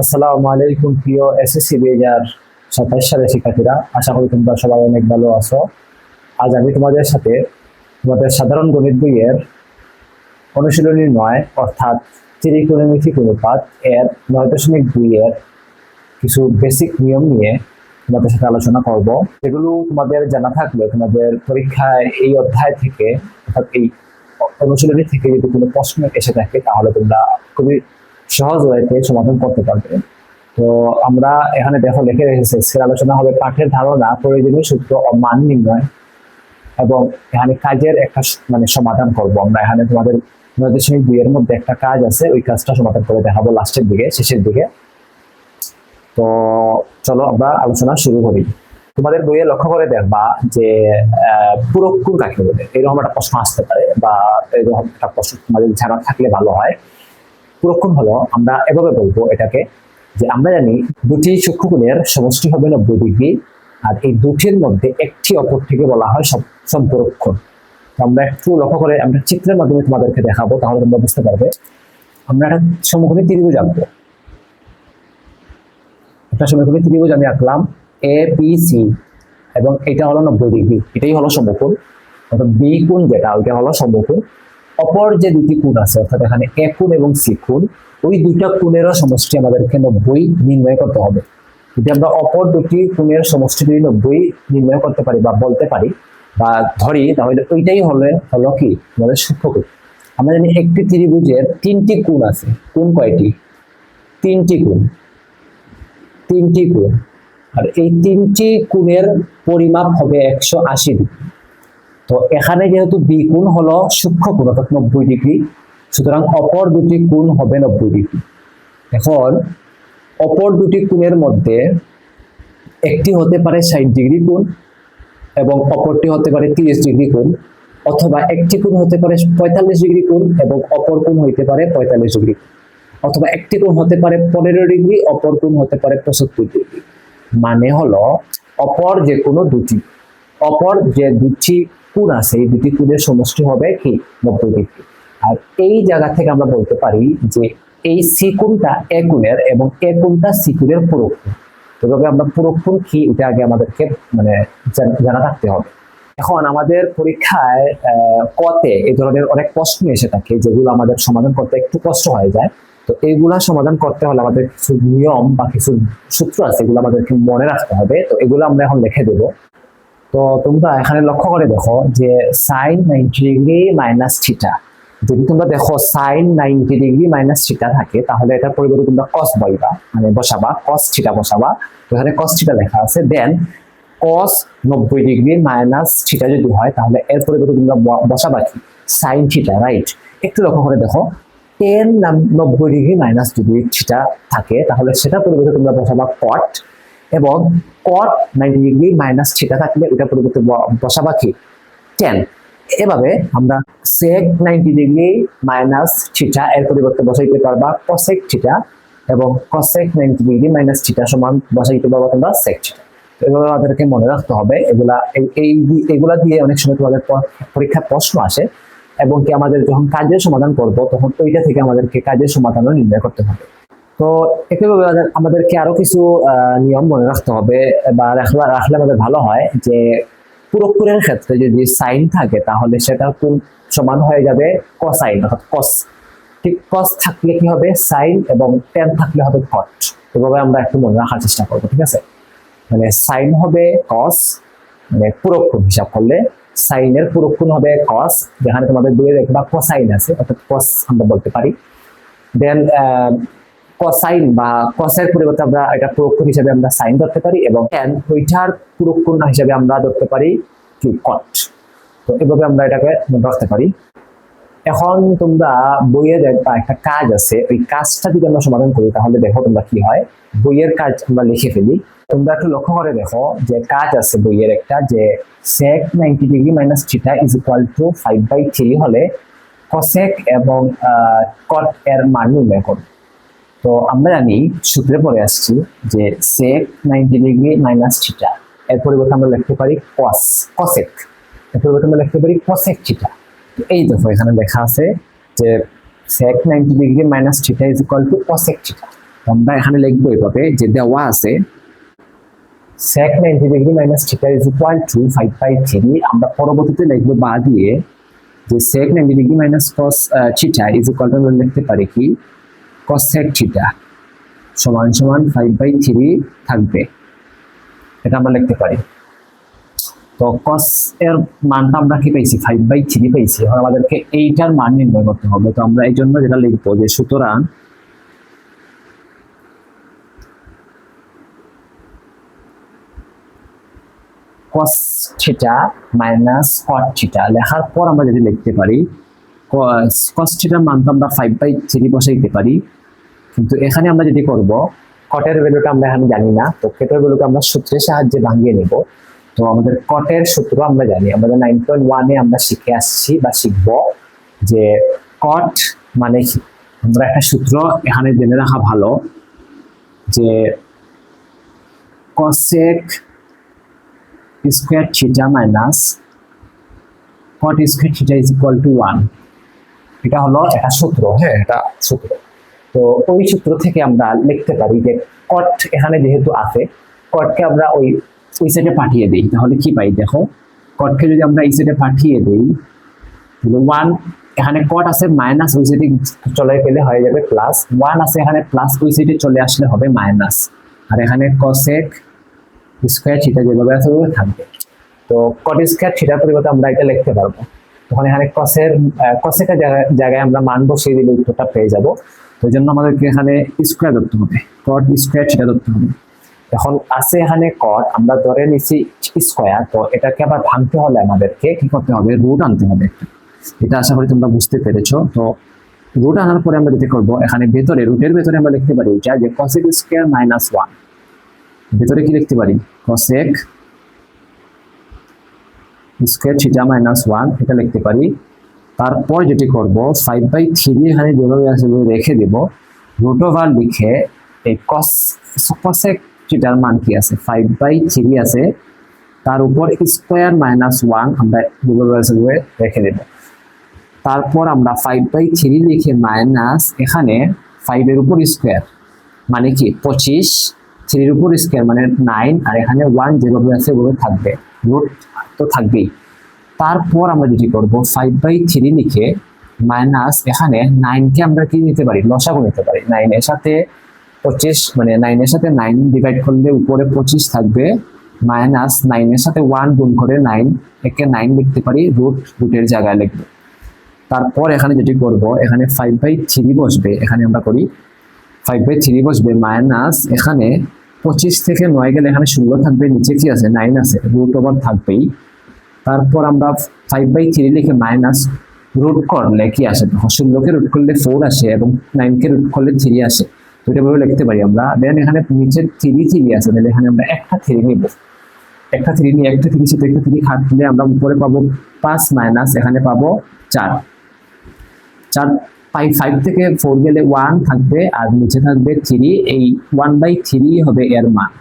আসসালামু আলাইকুম প্রিয় এসএসসি 2027 সালের শিক্ষার্থীরা, আশা করি তোমরা সবাই অনেক ভালো আছো। আজ আমি তোমাদের সাথে তোমাদের সাধারণ গণিত বইয়ের অনুশীলনী 9 অর্থাৎ ত্রিকোণমিতিক অনুপাত এর 9.2 এর কিছু বেসিক নিয়ম নিয়ে তোমাদের সাথে আলোচনা করব। এগুলো তোমাদের জানা থাকলে তোমাদের পরীক্ষায় এই অধ্যায় থেকে অর্থাৎ এই অনুশীলনী থেকে যদি কোনো প্রশ্ন এসে থাকে তাহলে তোমরা খুবই সহজ ওয়েতে সমাধান করতে পারবে। তো আমরা এখানে দেখো লিখে রেখেছি, আজকের আলোচনা হবে পাঠের ধারণা, প্রয়োজনীয় সূত্র ও মান নির্ণয়, এবং এখানে কাজের একটা সমাধান করব। আমরা এখানে তোমাদের 9.2 এর মধ্যে একটা কাজ আছে, ওই কাজটা সমাধান করে দেখাবো লাস্টের দিকে, শেষের দিকে। তো চলো আমরা আলোচনা শুরু করি। তোমাদের বইয়ে লক্ষ্য করে দেখবা যে পূরক কোণ কাকে বলে, এরকম একটা প্রশ্ন আসতে পারে, বা এরকম একটা প্রশ্ন তোমাদের জানা থাকলে ভালো হয়। পূরক কোণ হলো, আমরা এভাবে বলবো এটাকে, যে আমরা জানি দুটি সূক্ষ্মকোণের সমষ্টি হবে 90 ডিগ্রি, আর এই দুটির মধ্যে একটি অপরটিকে বলা হয় সম্পূরক কোণ। আমরা একটু লক্ষ্য করে আমরা চিত্রের মাধ্যমে তোমাদেরকে দেখাবো, তাহলে তোমরা বুঝতে পারবে। আমরা একটা সমকোণী ত্রিভুজ আঁকবো, একটা সমকোণী ত্রিভুজ আমি আঁকলাম এ বি সি, এবং এটা হলো 90 ডিগ্রি, এটাই হলো সমকোণ। অর্থাৎ বি কোণ যেটা, ওইটা হলো সমকোণ। অপর যে দুটি কোণ আছে, অর্থাৎ এখানে এ কোণ এবং সি কোণ, ওই দুইটা কোণেরও সমষ্টি আমাদেরকে 90 নির্ণয় করতে হবে। যদি আমরা অপর দুটি কোণের সমষ্টি যদি 90 নির্ণয় করতে পারি বা বলতে পারি বা ধরি, তাহলে ওইটাই হলো কি আমাদের সূক্ষ্মকোণ। আমরা জানি একটি ত্রিভুজের 3টি কোণ আছে। কোণ কয়টি? 3টি কোণ। আর এই 3টি কোণের পরিমাপ হবে 180 ডিগ্রি। তো এখানে যেহেতু বি কোণ হলো সূক্ষ্মকোণ অর্থাৎ 90 ডিগ্রি, সুতরাং অপর দুটি কোণ হবে 90 ডিগ্রি। এখন অপর দুটি কোণের মধ্যে একটি হতে পারে 60 ডিগ্রি কোণ এবং অপরটি হতে পারে 30 ডিগ্রি কোণ, অথবা একটি কোণ হতে পারে 45 ডিগ্রি কোণ এবং অপর কোণ হইতে পারে 45 ডিগ্রি, অথবা একটি কোণ হতে পারে 15 ডিগ্রি, অপর কোণ হতে পারে 75 ডিগ্রি। মানে হলো অপর যে দুটি কোণ আছে, এই দুটি কোণের সমষ্টি হবে কি 90 ডিগ্রি। আর এই জায়গা থেকে আমরা বলতে পারি যে এই সি কোণটা এ কোণের এবং এ কোণটা সি কোণের পূরক কোণ। এভাবে আমরা পূরক কোণ কি, এটা আগে আমাদেরকে জানা থাকতে হবে। এখন আমাদের পরীক্ষায় কতে এই ধরনের অনেক প্রশ্ন এসে থাকে, যেগুলো আমাদের সমাধান করতে একটু কষ্ট হয়ে যায়। তো এইগুলা সমাধান করতে হলে আমাদের কিছু নিয়ম বা কিছু সূত্র আছে, এগুলো আমাদেরকে মনে রাখতে হবে। তো এগুলো আমরা এখন লিখে দেবো। তো তোমরা এখানে লক্ষ্য করে দেখো যে সাইন 90 ডিগ্রি মাইনাস থিটা, যদি তোমরা দেখো সাইন 90 ডিগ্রি মাইনাস থিটা থাকে, তাহলে এটার পরিবর্তে তোমরা কস বসাবা, কস থিটা বসাবা। এখানে কস থিটা লেখা আছে। দেন কস 90 ডিগ্রি মাইনাস থিটা যদি হয়, তাহলে এর পরিবর্তে তোমরা বসাবা কি সাইন থিটা, রাইট? একটু লক্ষ্য করে দেখো, টেন 90 ডিগ্রি মাইনাস যদি থিটা থাকে, তাহলে সেটা পরিবর্তে তোমরা বসাবা কট, এবং কট 90 ডিগ্রি মাইনাস থিটা থাকলে ওটা পরিবর্তে বসাবা কি টেন। এভাবে আমরা সেক 90 ডিগ্রি মাইনাস থিটা এর পরিবর্তে বসাইতে পারবা কসেক থিটা, এবং কসেক 90 ডিগ্রি মাইনাস থিটা সমান বসাইতে পারবা তোমরা সেক থিটা। এগুলো আমাদেরকে মনে রাখতে হবে। এগুলা দিয়ে অনেক সময় তোমাদের পরীক্ষার প্রশ্ন আসে, এবং কি আমাদের যখন কাজের সমাধান করব, তখন ওইটা থেকে আমাদেরকে কাজের সমাধানও নির্ণয় করতে হবে। তো একইভাবে আমাদেরকে আরো কিছু নিয়ম মনে রাখতে হবে, বা রাখলে আমাদের ভালো হয়। যে পূরক কোণের ক্ষেত্রে যদি সাইন থাকে, তাহলে সেটা কোণ সমান হয়ে যাবে কোসাইন অর্থাৎ কস। ঠিক কস থাকলে কি হবে সাইন, এবং টেন থাকলে হবে কট। এভাবে আমরা একটু মনে রাখার চেষ্টা করবো, ঠিক আছে? মানে সাইন হবে কস, মানে পূরক কোণ হিসাব করলে সাইনের পূরক কোণ হবে কস, যেখানে তোমাদের দুয়ে দেখবা কোসাইন আছে, অর্থাৎ কস আমরা বলতে পারি। দেন কোসাইন বা কসের পরিবর্তে আমরা এটা পূরক কোণ হিসেবে আমরা সাইন ধরতে পারি, এবং ট্যান ওইটার পূরক কোণ হিসেবে আমরা ধরতে পারি কি কট। তো এভাবে আমরা এটাকে ধরতে পারি। এখন তোমরা বইয়ে দেখবা একটা কাজ আছে, ওই কাজটা যদি আমরা সমাধান করি, তাহলে দেখো তোমরা কি হয়। বইয়ের কাজ আমরা লিখে ফেলি। তোমরা একটু লক্ষ্য করে দেখো যে কাজ আছে বইয়ের একটা, যে sec 90 degree minus theta is equal two 5/3 হলে cosec এবং cot এর মান নির্ণয় করো। তো আমরা জানি সূত্রে পড়ে আসছি যে sec 90 ডিগ্রি মাইনাস থিটা এর পরিবর্তে আমরা লিখতে পারি cosec, এর পরিবর্তে আমরা লিখতে পারি cosec থিটা। এই দেখো এখানে লেখা আছে যে sec 90 degree minus theta is equal two cosec theta. আমরা এখানে লিখবো এইভাবে যে দেওয়া আছে sec 90 degree minus theta is equal two 5/3। আমরা পরবর্তীতে লিখবো বা দিয়ে যে sec 90 degree minus cos theta is equal two আমরা লিখতে পারি কি cos sec থিটা সমান সমান 5/3 থাকবে, এটা আমরা লিখতে পারি। তো cos এর মানটা আমরা কি পাইছি 5/3 পাইছি। এখন আমাদেরকে এইটার মান নির্ণয় করতে হবে। তো আমরা এই জন্য যেটা লিখবো যে সুতরাং cos theta minus cot theta লেখার পর আমরা যদি লিখতে পারি cos থিটার মান তো আমরা 5/3 বসাইতে পারি, কিন্তু এখানে আমরা যেটি করব cot এর ভ্যালুটা আমরা এখন জানি না, তো cot এর ভ্যালুকে আমরা সূত্রের সাহায্যে ভাঙিয়ে নেব। তো আমাদের cot এর সূত্র আমরা জানি, আমাদের 9.1 এ আমরা শিখে আসছি বা শিখব যে cot মানে কি। আমরা একটা সূত্র এখানে জেনে রাখা ভালো যে cosec square theta minus cot square theta is equal to 1। এটা হলো একটা সূত্র, হ্যাঁ এটা সূত্র। তো ওই সূত্র থেকে আমরা লিখতে পারি যে cot এখানে যেহেতু আছে, cot কে আমরা ওই সাইডে পাঠিয়ে দেই, তাহলে কি পাই দেখো, cot কে যদি আমরা এই সাইডে পাঠিয়ে দেই তাহলে 1 এখানে cot আছে মাইনাস ওই সাইডে চলে গেলে হয়ে যাবে প্লাস, 1 আছে এখানে প্লাস ওই সাইডে চলে আসলে হবে মাইনাস, আর এখানে cosec স্কয়ার থিটা যেভাবে আছে ওইভাবে থাকবে। তো cot স্কয়ার থিটার পরিবর্তে আমরা এটা লিখতে পারবো, তখন এখানে cosec এর জায়গায় আমরা মান বসিয়ে দিলে উত্তরটা পেয়ে যাব। তো এই জন্য আমাদেরকে এখানে স্কয়ার ধরতে হবে, cot স্কয়ার থিটা ধরতে হবে। এখন আছে এখানে cot, আমরা ধরে নিছি স্কয়ার, তো এটাকে আবার ভাঙতে হলে আমাদেরকে কি করতে হবে, রুট আনতে হবে। এটা আশা করি তোমরা বুঝতে পেরেছো। তো রুট আনার পরে আমরা যেটা করব এখানে ভেতরে রুটের ভেতরে আমরা লিখতে পারি এটা যে cosec স্কয়ার মাইনাস 1, ভেতরে কি লিখতে পারি cosec স্কয়ার থিটা মাইনাস 1 এটা লিখতে পারি। তারপর যেটি করব 5/3 এখানে যেভাবে আছে রেখে দেব, রুট ওভার লিখে এই cosec থিটার মান কি আছে 5/3 আছে, তার উপর স্কয়ার মাইনাস 1 আমরা যেভাবে আছে রেখে দেব। তারপর আমরা 5/3 লিখে মাইনাস এখানে 5 এর উপর স্কয়ার মানে কি 25, 3 এর উপর স্কয়ার মানে 9, আর এখানে 1 যেভাবে আছে ওভাবে থাকবে, রুট তো থাকবেই। তারপর আমরা যেটি করব 5/3 লিখে মাইনাস এখানে 9 কে আমরা কি নিতে পারি লসাগু নিতে পারি, 9 এর সাথে 25 মানে 9 এর সাথে 9 ডিভাইড করলে উপরে 25 থাকবে, মাইনাস 9 এর সাথে 1 গুণ করে 9 একে 9 লিখতে পারি, রুটের জায়গায় লিখব। তারপর এখানে যেটি করব এখানে 5/3 বসবে, এখানে আমরা করি 5/3 বসবে মাইনাস এখানে 25 থেকে 9 গেলে এখানে 16 থাকবে, নিচে কি আছে 9 আছে, রুট ওভার থাকবেই। তারপর আমরা 5/3 লিখে মাইনাস রুট করলে কি আসে, 16 কে রুট করলে 4 আসে এবং 9 কে রুট করলে 3 আসে, তো এটা ভাবে লিখতে পারি আমরা। দেন এখানে নিচে 3 আছে, তাহলে এখানে আমরা একটা 3 নিব, একটা 3 নিয়ে একটা 3 সাথে একটা 3 কাটলে আমরা উপরে পাবো 5 মাইনাস এখানে পাবো 4, 5 থেকে 4 গেলে 1 থাকবে আর নিচে থাকবে 3, এই 1/3 হবে এর মান।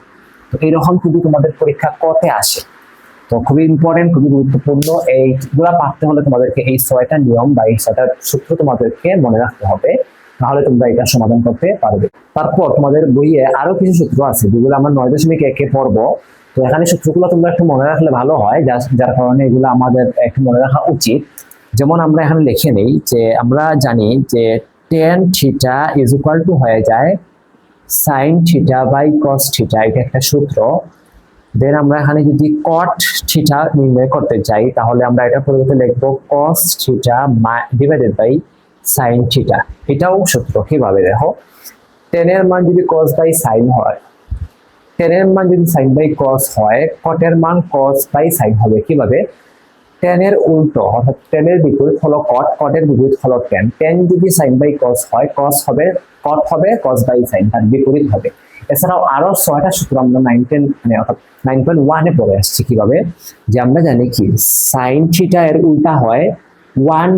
তো এইরকম কিন্তু তোমাদের পরীক্ষা কতে আসে, তো খুবই ইম্পর্টেন্ট, খুবই গুরুত্বপূর্ণ। এইগুলা পারতে হলে তোমাদেরকে এই 6টা নিয়ম বা এই 6টা সূত্র তোমাদেরকে মনে রাখতে হবে, তাহলে তোমরা এটা সমাধান করতে পারবে। তারপর তোমাদের বইয়ে আরো কিছু সূত্র আছে যেগুলো আমরা 9.1 পড়বো, তো এখানে সূত্রগুলো তোমরা একটু মনে রাখলে ভালো হয়, যার কারণে এগুলো আমাদের একটু মনে রাখা উচিত। যেমন আমরা এখানে লিখে নেই যে আমরা জানি যে tan theta is equal to হয়ে যায় sin theta by cos theta, এটা একটা সূত্র। দেন আমরা এখানে যদি cot থিটা নির্ণয় করতে চাই তাহলে আমরা এটা পরিবর্তে লিখবো cos theta divided by sin theta, এটাও সূত্র। কিভাবে দেখো, tan এর মান যদি cos বাই sin হয়, tan এর মান যদি sin বাই cos হয়, cot এর মান cos বাই sin হবে। কিভাবে, tan এর উল্টো অর্থাৎ tan এর বিপরীত হলো cot, cot এর বিপরীত হলো tan, tan যদি sin বাই cos হয়, cos হবে cot হবে cos বাই sin, তার বিপরীত হবে। এছাড়াও আরো 6টা সূত্র আমরা 9 মানে অর্থাৎ 9.1 এ পড়ে আসছি। কিভাবে, যে আমরা জানি কি sin থিটা এর উল্টা হয় 1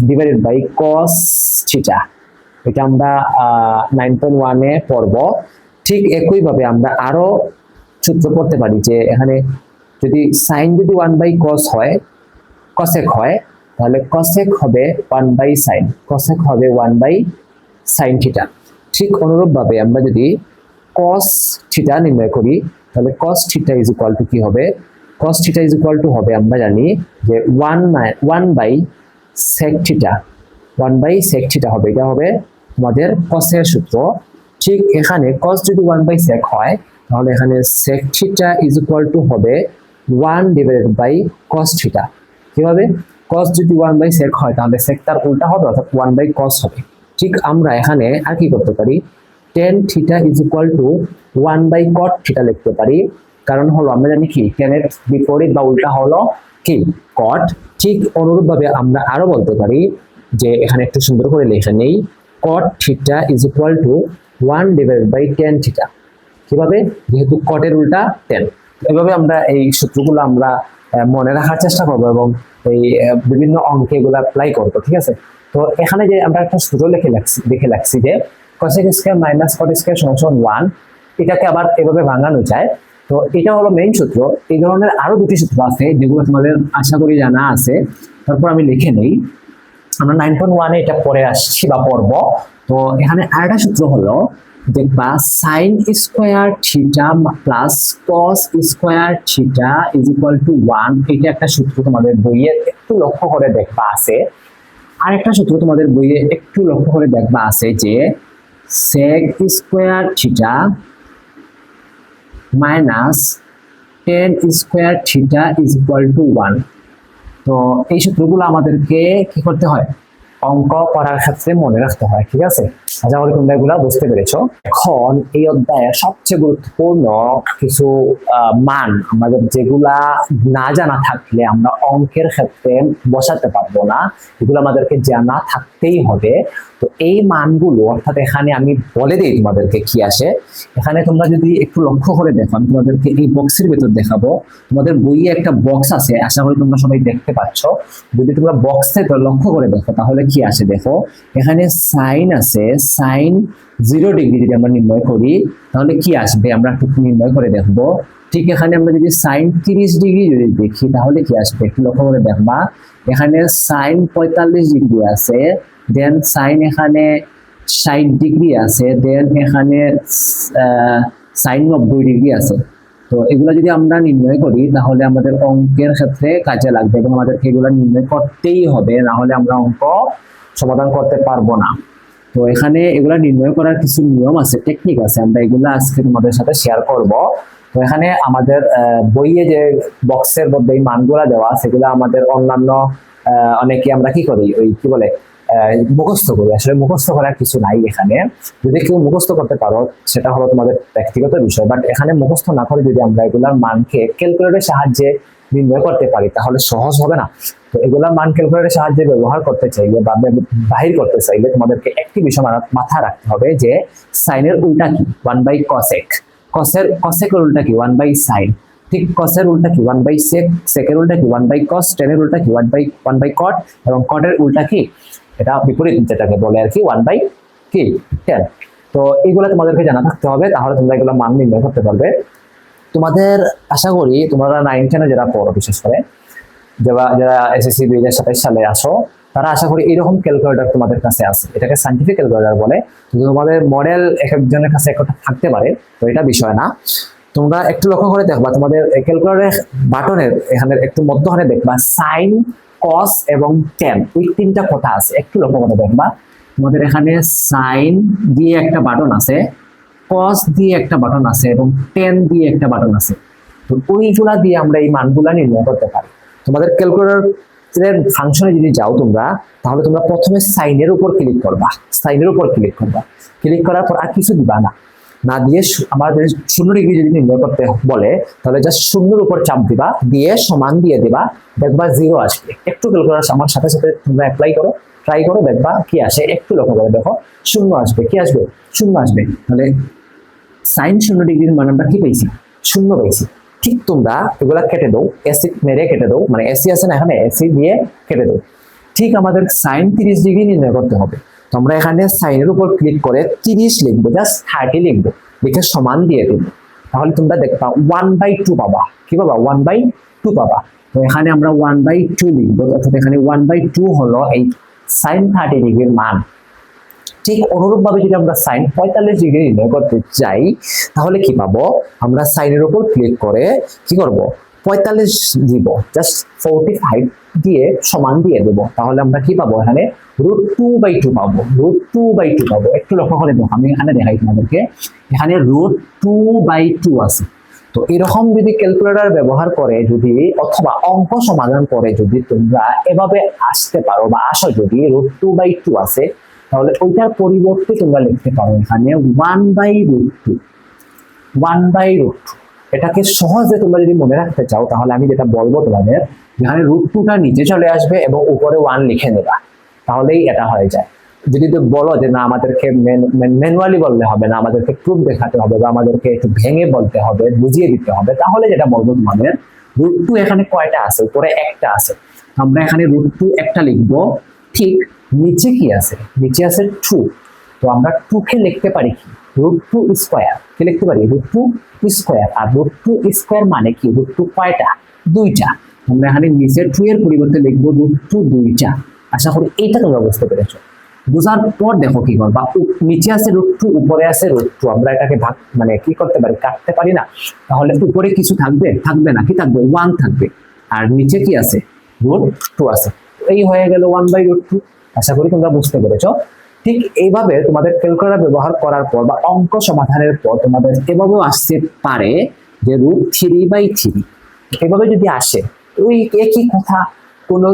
ডিভাইডেড বাই cos থিটা, এটা আমরা 9.1 এ পড়ব। ঠিক একই ভাবে আমরা আরো সূত্র পড়তে পারি যে এখানে যদি sin যদি 1 বাই cos হয়, cosec হয়, তাহলে cosec হবে 1 বাই sin, cosec হবে 1 বাই sin থিটা। ঠিক অনুরূপভাবে আমরা যদি cos থিটা নির্ণয় করি তাহলে cos theta is equal to কি হবে, cos theta is equal to হবে আমরা জানি যে 1 by sec theta, 1 by sec theta হবে, এটা হবে আমাদের cos এর সূত্র। ঠিক এখানে cos যদি 1 বাই sec হয় তাহলে এখানে sec theta is equal to হবে 1 ডিভাইডেড বাই cos থিটা। কিভাবে, cos যদি 1 বাই sec হয় তাহলে sec তার উল্টা হবে অর্থাৎ 1 বাই cos হবে। ঠিক আমরা এখানে আর কি করতে পারি, tan theta is equal to 1 by cot theta লিখতে পারি, কারণ হলো আমরা জানি কি tan এর বিপরীত বা উল্টা হলো কি cot। ঠিক অনুরূপভাবে আমরা আরো বলতে পারি যে এখানে একটু সুন্দর করে লিখে নেই, cot theta is equal to 1 divided by tan theta. কিভাবে, যেহেতু cot এর উল্টা tan। এভাবে আমরা এই সূত্রগুলো আমরা মনে রাখার চেষ্টা করবো এবং এই বিভিন্ন অঙ্কে এগুলো অ্যাপ্লাই করবো, ঠিক আছে। তো এখানে যে আমরা একটা সূত্র লিখে রাখছি যে cosec square minus cot square সমান 1, এটাকে আবার এভাবে ভাঙানো যায়। তো এটা হলো মেইন সূত্র। এই ধরনের আরো দুটি সূত্র আছে যেগুলো তোমাদের আশা করি জানা আছে, তারপর আমি লিখে নেই। আমরা 9.1 এ এটা পরে আসছি বা পড়ব। তো এখানে আরেকটা সূত্র হলো দেখবা sin square theta plus cos square theta is equal to 1, এটা একটা সূত্র তোমাদের বইয়ে একটু লক্ষ্য করে দেখবা আছে। আরেকটা সূত্র তোমাদের বইয়ে একটু লক্ষ্য করে দেখবা আছে যে sec square theta minus tan square theta is equal to 1। তো এই সূত্রগুলো আমাদেরকে কি করতে হয়, অঙ্ক করার ক্ষেত্রে মনে রাখতে হয়, ঠিক আছে। আশা করি তোমরা এগুলো বুঝতে পেরেছো। এখন এই অধ্যায়ের সবচেয়ে গুরুত্বপূর্ণ কিছু মান আমাদের যেগুলা না জানা থাকলে আমরা অঙ্কের ক্ষেত্রে বসাতে পারবো না, এগুলো আমাদেরকে জানা থাকতেই হবে। তো এই মানগুলো অর্থাৎ এখানে আমি বলে দিই তোমাদেরকে কি আসে। এখানে তোমরা যদি একটু লক্ষ্য করে দেখো, আমি তোমাদেরকে এই বক্সের ভেতর দেখাবো। তোমাদের বইয়ে একটা বক্স আছে, আশা করি তোমরা সবাই দেখতে পাচ্ছ। যদি তোমরা বক্সে লক্ষ্য করে দেখো তাহলে কি আসে দেখো, এখানে সাইন আছে, সাইন 0 ডিগ্রি যদি আমরা নির্ণয় করি তাহলে কি আসবে আমরা একটু নির্ণয় করে দেখবো। ঠিক এখানে আমরা যদি সাইন 30 ডিগ্রি যদি দেখি তাহলে কি আসবে একটু লক্ষ্য করে দেখবা। এখানে সাইন 45 ডিগ্রি আছে, দেন সাইন এখানে 60 ডিগ্রি আছে, দেন এখানে সাইন 90 ডিগ্রি আছে। তো এগুলো যদি আমরা নির্ণয় করি তাহলে আমাদের অঙ্কের ক্ষেত্রে কাজে লাগবে এবং আমাদেরকে এগুলো নির্ণয় করতেই হবে, না হলে আমরা অঙ্ক সমাধান করতে পারবো না। তো এখানে এগুলা নির্ণয় করার কিছু নিয়ম আছে, টেকনিক আছে, আমরা এগুলো আজকে তোমাদের সাথে শেয়ার করব। তো এখানে আমাদের বইয়ে যে বক্সের মধ্যে এই মানগুলা দেওয়া সেগুলো আমাদের অন্যান্য অনেকে আমরা কি করি ওই কি বলে মুখস্থ করি, আসলে মুখস্থ করার কিছু নাই এখানে। যদি কেউ মুখস্থ করতে পারো সেটা হলো তোমাদের ব্যক্তিগত বিষয়, বাট এখানে মুখস্থ না করে যদি আমরা এগুলার মানকে ক্যালকুলেটরের সাহায্যে নির্ণয় করতে পারি তাহলে সহজ হবে না। তো এগুলা মান ক্যালকুলেটরের সাহায্যে ব্যবহার করতে চাইলে বা বাহির করতে চাইলে তোমাদেরকে একটি বিষয় মাথায় রাখতে হবে যে সাইনের উল্টা কি 1 বাই কসেক, কসেকের উল্টা কি 1 বাই সাইন, ঠিক কসের উল্টা কি 1 বাই সেক, সেকের উল্টা কি 1 বাই কস, টেনের উল্টা কি 1 বাই কট এবং কটের উল্টা কি এটা বিপরীত যেটাকে বলে আর কি 1 বাই কি 10। তো এইগুলো তোমাদেরকে জানা থাকতে হবে, তাহলে তোমরা এগুলো মান নির্ণয় করতে পারবে। তোমাদের আশা করি তোমরা 9-10 যারা পড়ো, বিশেষ করে যারা এসএসসি 2027 সালে আসো, তারা আশা করি এরকম ক্যালকুলেটর তোমাদের কাছে আছে। এটাকে সায়েন্টিফিক ক্যালকুলেটর বলে। তোমাদের মডেল এক একজনের কাছে একটা থাকতে পারে, তো এটা বিষয় না। তোমরা একটু লক্ষ্য করে দেখবা তোমাদের ক্যালকুলেটরের বাটনের এখানে একটু মধ্যখানে দেখবা সাইন, কস এবং টেন, এই তিনটা কথা আছে, একটু লক্ষ্য করে দেখবা। তোমাদের এখানে সাইন দিয়ে একটা বাটন আছে, কস দিয়ে একটা বাটন আছে এবং টেন দিয়ে একটা বাটন আছে। তো ওইগুলা দিয়ে আমরা এই মানগুলা নির্ণয় করতে পারি। তোমাদের ক্যালকুলেটরের ফাংশনে যদি যাও তোমরা, তাহলে তোমরা প্রথমে সাইনের উপর ক্লিক করবা, সাইনের উপর ক্লিক করবা, ক্লিক করার পর আর কিছু দিবা না দিয়ে আমাদের 0 ডিগ্রি যদি নির্ণয় করতে বলে তাহলে জাস্ট 0-এর উপর চাপ দিবা, দিয়ে সমান দিয়ে দিবা, দেখবা 0 আসবে। একটু ক্যালকুলেটর আমার সাথে সাথে তোমরা অ্যাপ্লাই করো, ট্রাই করো, দেখবা কি আসে। একটু লক্ষ্য করে দেখো 0 আসবে, কি আসবে 0 আসবে। তাহলে সাইন 0 ডিগ্রির মান আমরা কি পেয়েছি 0 পেয়েছি। ঠিক তোমরা এগুলা কেটে দাও, এসি মেরে কেটে দাও, মানে এসি আছে না এখানে, এসি দিয়ে কেটে দাও। ঠিক আমাদের সাইন 30 ডিগ্রি নির্ণয় করতে হবে। তোমরা এখানে সাইনের উপর ক্লিক করে 30 লিখবো, জাস্ট 30 লিখবো, লিখে সমান দিয়ে দেবো। তাহলে তোমরা দেখবা 1/2 পাবা। কি পাবা 1/2 পাবা। তো এখানে আমরা 1/2 লিখবো, অর্থাৎ এখানে 1/2 হলো এই সাইন 30 ডিগ্রির মান। ঠিক অনুরূপভাবে যদি আমরা সাইন 45 ডিগ্রি নির্ণয় করতে চাই তাহলে কি পাবো, আমরা সাইনের উপর ক্লিক করে কি করব, 45 দিব, জাস্ট 45 দিয়ে সমান দিয়ে দেব, তাহলে আমরা কি পাবো, এখানে √2/2 পাবো, √2/2 পাবো। একটু লক্ষ্য করে দেখো, আমি এখানে দেখাই তোমাদেরকে, এখানে √2/2 আছে। তো এরকম যদি ক্যালকুলেটর ব্যবহার করে যদি অথবা অঙ্ক সমাধান করে যদি তোমরা এভাবে আসতে পারো বা আসো, যদি √2/2 আছে তাহলে ওইটার পরিবর্তে তোমরা লিখতে পারো এখানে 1/√2, 1/√2। এটাকে সহজে তোমরা যদি মনে রাখতে চাও তাহলে আমি যেটা বলবো তোমাদের, এখানে √2টা নিচে চলে আসবে এবং উপরে 1 লিখে নেবা, তাহলেই এটা হয়ে যায়। যদি তো বলো যে না আমাদেরকে ম্যানুয়ালি বললে হবে না, আমাদেরকে প্রুফ দেখাতে হবে বা আমাদেরকে একটু ভেঙে বলতে হবে, বুঝিয়ে দিতে হবে, তাহলে যেটা বলবো তোমাদের, √2 এখানে কয়টা আছে, উপরে একটা আছে, আমরা এখানে √2 একটা লিখবো। ঠিক নিচে কি আছে, নিচে আছে 2, তো আমরা 2 কে লিখতে পারি কি, √2 স্কয়ার কে লিখতে পারি √2 স্কয়ার। আর √2 স্কয়ার মানে কি, √2 কয়টা, 2টা, আমরা এখানে নিচে 2 এর পরিবর্তে লিখবো √2 2টা। আশা করি এইটা তোমরা বুঝতে পেরেছো। বোঝার পর দেখো কি করবা, নিচে আছে √2, উপরে আছে √2, আমরা এটাকে ভাগ মানে কি করতে পারি, কাটতে পারি না, তাহলে উপরে কিছু থাকবে, থাকবে না, কি থাকবে, 1 থাকবে, আর নিচে কি আছে, √2 আছে, এই হয়ে গেল 1/√2। আশা করি তোমরা বুঝতে পেরেছো। ঠিক এইভাবে তোমাদের ক্যালকুলেটর ব্যবহার করার পর বা অঙ্ক সমাধানের পর তোমাদের এভাবেও আসতে পারে যে √3/3, এভাবে যদি আসে ওই একই কথা, কোনো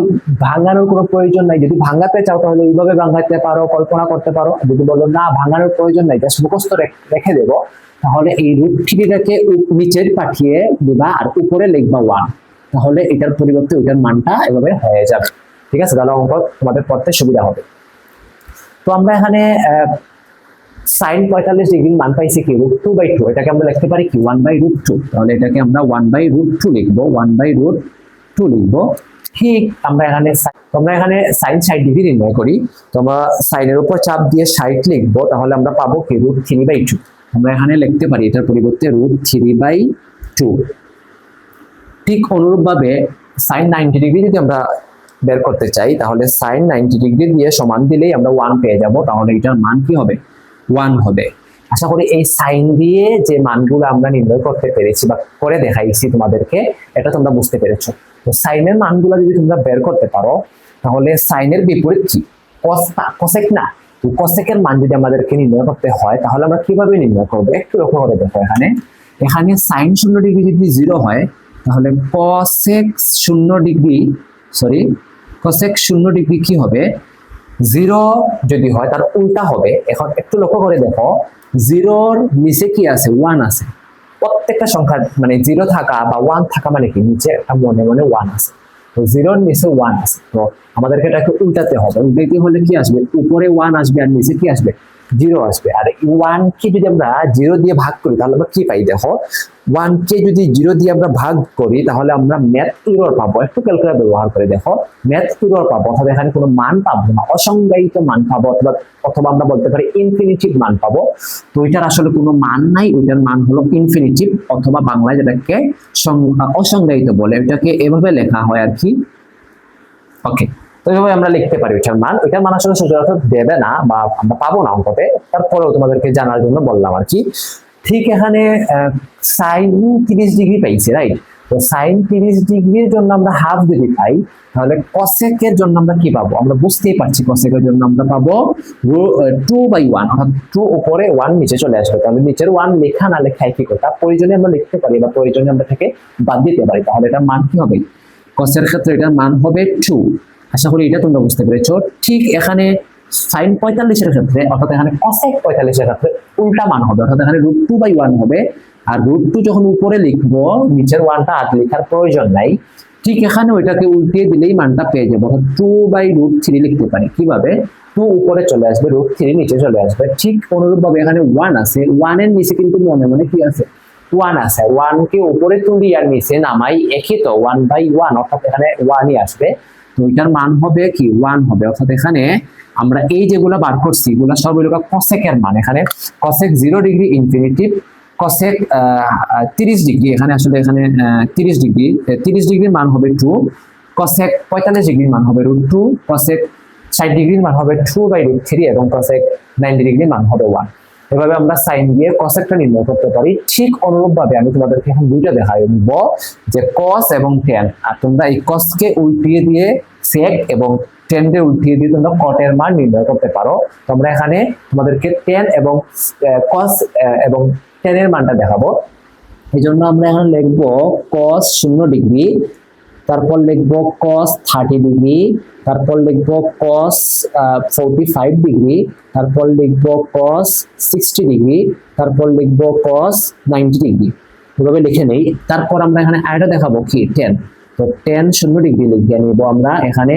ভাঙানোর কোনো প্রয়োজন নাই। যদি ভাঙাতে চাও তাহলে এইভাবে ভাঙাতে পারো, কল্পনা করতে পারো। যদি বলো না ভাঙানোর প্রয়োজন নাই, জাস্ট মুখস্থ রেখে দেবো, তাহলে এই √3টাকে নিচে পাঠিয়ে দিবা আর উপরে লিখবা 1, তাহলে এটার পরিবর্তে ওইটার মানটা এভাবে হয়ে যাবে। ঠিক আছে, তাহলে অঙ্ক তোমাদের করতে সুবিধা হবে। তো আমরা এখানে sin 45 ডিগ্রি মান পাইছি কি, √2/2, এটাকে আমরা লিখতে পারি কি 1/√2, তাহলে এটাকে আমরা 1/√2 লিখবো, 1/√2 লিখবো। ঠিক আমরা এখানে sin 60 ডিগ্রি নির্ণয় করি, তো আমরা সাইনের উপর চাপ দিয়ে 60 লিখবো, তাহলে আমরা পাবো কি √3/2, আমরা এখানে লিখতে পারি এটার পরিবর্তে √3/2। ঠিক অনুরূপভাবে sin 90 ডিগ্রি যদি আমরা বের করতে চাই তাহলে sin 90 ডিগ্রি দিয়ে সমান দিলেই আমরা 1 পেয়ে যাব, তাহলে এটার মান কি হবে, 1 হবে। আশা করি এই সাইন দিয়ে যে মানগুলো আমরা নির্ণয় করতে পেরেছি বা করে দেখাইছি তোমাদেরকে, এটা তোমরা বুঝতে পেরেছো। তো সাইনের মানগুলো যদি তোমরা বের করতে পারো তাহলে সাইনের বিপরীত কি, কোসেক না, তো কোসেকের মান যদি আমাদেরকে নির্ণয় করতে হয় তাহলে আমরা কিভাবে নির্ণয় করবো, একটু লক্ষ্য করে দেখো, এখানে sin 0 ডিগ্রি যদি 0 হয় তাহলে কোসেক 0 ডিগ্রি কি হবে, 0 যদি হয় তার উল্টা হবে। এখন একটু লক্ষ্য করে দেখো, 0-র নিচে কি আছে, 1 আছে, প্রত্যেকটা সংখ্যা মানে 0 থাকা বা 1 থাকা মানে কি, নিচে একটা মনে মনে 1 আছে, তো 0-র নিচে 1 আছে, তো আমাদেরকে এটাকে উল্টাতে হবে। উল্টাতে হলে কি আসবে, উপরে 1 আসবে আর নিচে কি আসবে, 0 আসবে। আর 1 কে যদি আমরা 0 দিয়ে ভাগ করি তাহলে আমরা কি পাই, দেখো 1 কে যদি 0 দিয়ে আমরা ভাগ করি তাহলে আমরা ম্যাথ এরর পাবো। একটু ক্যালকুলেটর ব্যবহার করে দেখো, ম্যাথ এরর পাবো, অর্থাৎ এখানে কোনো মান পাবো না, অসংজ্ঞায়িত মান পাবো, অথবা আমরা বলতে পারি ইনফিনিটিভ মান পাবো। তো ওইটার আসলে কোনো মান নাই, ওইটার মান হলো ইনফিনিটিভ, অথবা বাংলায় যেটাকে অসংজ্ঞায়িত বলে, এটাকে এভাবে লেখা হয় আর কি। ওকে, তো এইভাবে আমরা লিখতে পারি ওইটার মান আসলে সচরাচর দেবে না বা আমরা পাবো না অঙ্কতে, তারপরেও তোমাদেরকে জানার জন্য বললাম আর কি। ঠিক এখানে sin 30 ডিগ্রি পাইছি, রাইট? তো sin 30 ডিগ্রির জন্য আমরা হাফ যদি পাই তাহলে কোসেকের জন্য আমরা কি পাবো, আমরা বুঝতেই পারছি, কোসেকের জন্য আমরা পাবো 2/1, অর্থাৎ 2 উপরে 1 নিচে চলে আসবে, তাহলে নিচের 1 লেখা না লেখা কি কথা, প্রয়োজনে আমরা লিখতে পারি বা প্রয়োজনে আমরা থেকে বাদ দিতে পারি, তাহলে এটার মান কি হবে, কোসের ক্ষেত্রে এটার মান হবে 2। আশা করি এটা তোমরা বুঝতে পেরেছো। ঠিক এখানে sin 45 এর ক্ষেত্রে, অর্থাৎ এখানে cosec 45 এর ক্ষেত্রে উল্টা মান হবে, অর্থাৎ এখানে √2/1 হবে, আর √2 যখন উপরে লিখবো নিচের 1টা আর লেখার প্রয়োজন নাই। ঠিক এখানে ওইটাকে উল্টিয়ে দিলেই মানটা পেয়ে যাবো, অর্থাৎ 2/√3 লিখতে পারি। কিভাবে, 2 উপরে চলে আসবে, √3 নিচে চলে আসবে। ঠিক অনুরূপভাবে এখানে 1 আছে, 1 এর নিচে কিন্তু মনে মনে কি আছে, 1 আছে, 1 কে উপরে তুলি আর নিচে নামাই, একই তো, 1/1, অর্থাৎ এখানে 1ই আসবে, তো এটার মান হবে কি 1 হবে। অর্থাৎ এখানে আমরা এই যেগুলো বার করছি এগুলো সব হলো কোসেকের মান। এখানে cosec 0 degree infinitive, cosec 30 degree, এখানে আসলে এখানে 30 ডিগ্রির মান হবে 2, কোসেক 45 ডিগ্রির মান হবে √2, কোসেক 60 ডিগ্রির মান হবে 2/√3 এবং cosec 90 ডিগ্রির মান হবে 1। এভাবে আমরা সাইন দিয়ে কসেকটা নির্ণয় করতে পারি। ঠিক অনুরূপভাবে আমি তোমাদেরকে এখন দুইটা দেখাই দিব যে cos এবং tan। আর তোমরা এই cos কে উল্টিয়ে দিয়ে sec এবং tan কে উল্টিয়ে দিয়ে তোমরা cot এর মান নির্ণয় করতে পারো। তোমরা এখানে তোমাদেরকে tan এবং cos এবং tan এর মানটা দেখাবো। এই জন্য আমরা এখন লিখব cos 0 ডিগ্রি, তারপর লিখব cos 30 ডিগ্রি, তারপর লিখব cos 45 ডিগ্রি, তারপর লিখব cos 60 ডিগ্রি, তারপর লিখব cos 90 ডিগ্রি। এভাবে লিখে নেই। তারপর আমরা এখানে আরেকটা দেখাবো কি tan। তো tan 0 ডিগ্রি লিখে নিব আমরা এখানে,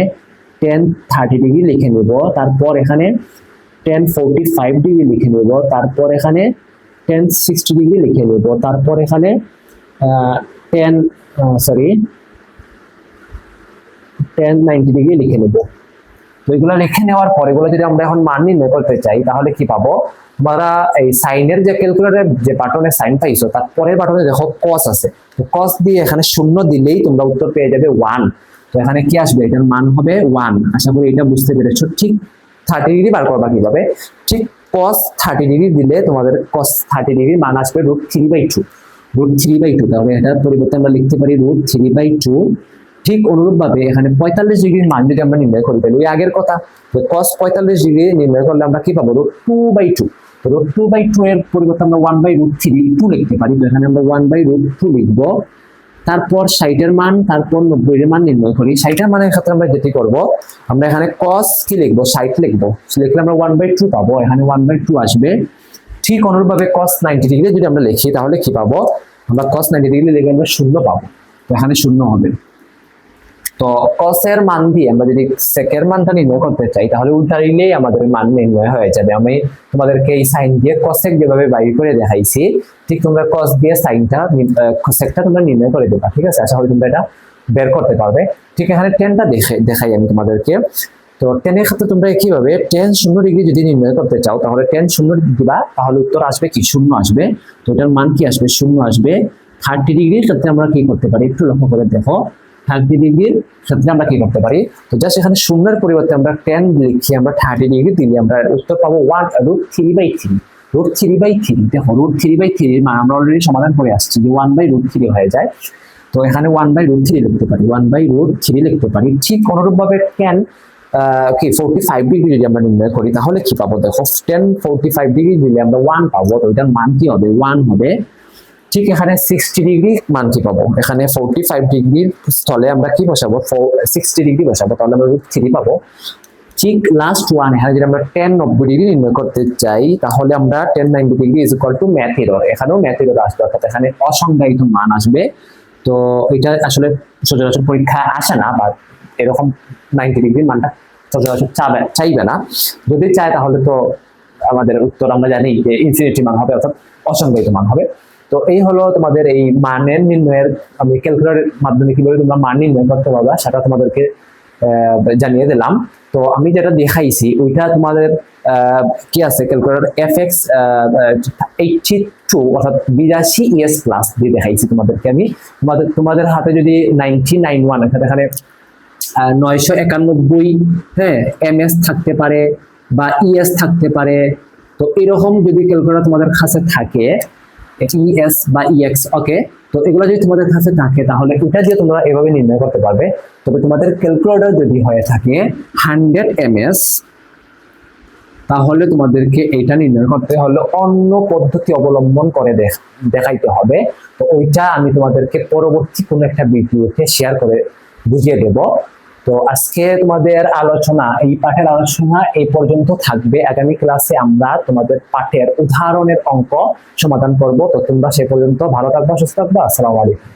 tan 30 ডিগ্রি লিখে নিব, তারপর এখানে tan 45 ডিগ্রি লিখে নিব, তারপর এখানে tan 60 ডিগ্রি লিখে নিব, তারপর এখানে tan 90 ডিগ্রি লিখে নেব। তো এগুলো লিখে নেওয়ার পর এগুলো যদি আমরা এখন মান নির্ণয় করতে চাই তাহলে কি পাবো? তোমরা এই সাইনের যে ক্যালকুলেটরের যে বাটনে সাইন পাইছো তার পরের বাটনে দেখো cos আছে। তো cos দিয়ে এখানে 0 দিলেই তোমরা উত্তর পেয়ে যাবে 1। তো এখানে কি আসবে? এটার মান হবে 1। আশা করি এটা বুঝতে পেরেছো। ঠিক 30 ডিগ্রি বার করবা কিভাবে? ঠিক cos 30 ডিগ্রি দিলে তোমাদের cos 30 ডিগ্রি মান আসবে √3/2। √3/2, তাহলে এটার পরিবর্তে আমরা লিখতে পারি √3/2। ঠিক অনুরূপভাবে এখানে 45 ডিগ্রির মান যদি আমরা নির্ণয় করি তাহলে ওই আগের কথা যে cos 45 ডিগ্রি নির্ণয় করলে আমরা কি পাবো? √2/2। √2/2 এর পরিবর্তে আমরা 1/√3 লিখতে পারি। তো এখানে আমরা 1/√2 লিখবো। তারপর 60 এর মান, তারপর 90 এর মান নির্ণয় করি। 60 এর মানের ক্ষেত্রে আমরা যেটি করব, আমরা এখানে cos কি লিখবো? 60 লিখবো। লিখলে আমরা 1/2 পাবো, এখানে 1/2 আসবে। ঠিক অনুরূপভাবে cos 90 ডিগ্রি যদি আমরা লিখি তাহলে কি পাবো? আমরা cos 90 ডিগ্রি লিখে আমরা 0 পাবো। তো এখানে 0 হবে। তো cos এর মান দিয়ে আমরা যদি sec এর মানটা নির্ণয় করতে চাই তাহলে উল্টা দিলেই আমাদের মান নির্ণয় হয়ে যাবে। আমি তোমাদেরকে এই সাইন দিয়ে cosec যেভাবে বাইর করে দেখাইছি, ঠিক তোমরা cos দিয়ে সাইনটা cosecটা তোমরা নির্ণয় করে দেবা। ঠিক আছে? আশা করি তোমরা এটা বের করতে পারবে। ঠিক এখানে tanটা দেখাই আমি তোমাদেরকে। তো tan এর ক্ষেত্রে তোমরা কিভাবে tan 0 ডিগ্রি যদি নির্ণয় করতে চাও তাহলে tan 0 দিবা, তাহলে উত্তর আসবে কি? 0 আসবে। তো এটার মান কি আসবে? 0 আসবে। 30 ডিগ্রির ক্ষেত্রে আমরা কি করতে পারি একটু লক্ষ্য করে দেখো। 30 ডিগ্রির ক্ষেত্রে আমরা কি করতে পারি? তো জাস্ট এখানে 0 এর পরিবর্তে আমরা tan লিখি, আমরা 30 ডিগ্রি দিলে আমরা উত্তর পাবো 1√3/3। √3/3 দেখো, √3/3 এর মান আমরা অলরেডি সমাধান করে আসছি যে 1/√3 হয়ে যায়। তো এখানে 1/√3 লিখতে পারি, 1/√3 লিখতে পারি। ঠিক অনুরূপভাবে tan 45 ডিগ্রি যদি আমরা নির্ণয় করি তাহলে কি পাবো? দেখো tan 45 ডিগ্রি দিলে আমরা 1 পাবো। তো এটার মান কি হবে? 1 হবে। ঠিক এখানে 60 ডিগ্রি মান কি পাবো? এখানে 45 ডিগ্রির স্থলে আমরা কি বসাবো? 60 ডিগ্রি বসাবো, তাহলে আমরা √3 পাবো। ঠিক লাস্ট ওয়ান, এখানে যদি আমরা tan 90 ডিগ্রি নির্ণয় করতে চাই তাহলে আমরা tan 90 degree is equal to math error. এখানেও ম্যাথ এরর আসবে, অর্থাৎ এখানে অসংজ্ঞায়িত মান আসবে। তো এটা আসলে সচরাচর পরীক্ষা আসে না, বা এরকম 90 ডিগ্রির মানটা সচরাচর চাইবে না। যদি চায় তাহলে তো আমাদের উত্তর আমরা জানি যে ইনফিনিটি মান হবে, অর্থাৎ অসংজ্ঞায়িত মান হবে। তো এই হলো তোমাদের এই মানের নির্ণয়ের, আমি ক্যালকুলেটরের মাধ্যমে কিভাবে তোমরা মান নির্ণয় করতে পারবে সেটা তোমাদেরকে জানিয়ে দিলাম। তো আমি যেটা দেখাইছি ওইটা তোমাদের কি আছে, ক্যালকুলেটর fx 82 অর্থাৎ 82 ES প্লাস দিয়ে দেখাইছি তোমাদেরকে আমি। তোমাদের হাতে যদি 9091 এখানে 991 হ্যাঁ ms থাকতে পারে বা ES থাকতে পারে। তো এরকম যদি ক্যালকুলেটর তোমাদের কাছে থাকে, ES বা EX, ওকে, তো এগুলো যদি তোমাদের কাছে থাকে তাহলে এটা দিয়ে তোমরা এভাবে নির্ণয় করতে পারবে। তবে তোমাদের ক্যালকুলেটর যদি হয়ে থাকে 100 ms, তাহলে তোমাদেরকে এটা নির্ণয় করতে হলে অন্য পদ্ধতি অবলম্বন করে দেখাইতে হবে। তো ওইটা আমি তোমাদেরকে পরবর্তী কোনো একটা ভিডিওতে শেয়ার করে বুঝিয়ে দেব। তো আজকে তোমাদের আলোচনা, এই পাঠের আলোচনা এই পর্যন্ত থাকবে। আগামী ক্লাসে আমরা তোমাদের পাঠের উদাহরণের অঙ্ক সমাধান করব। তো তোমরা সে পর্যন্ত ভালো থাকবে, সুস্থ থাকবে। আসসালামু আলাইকুম।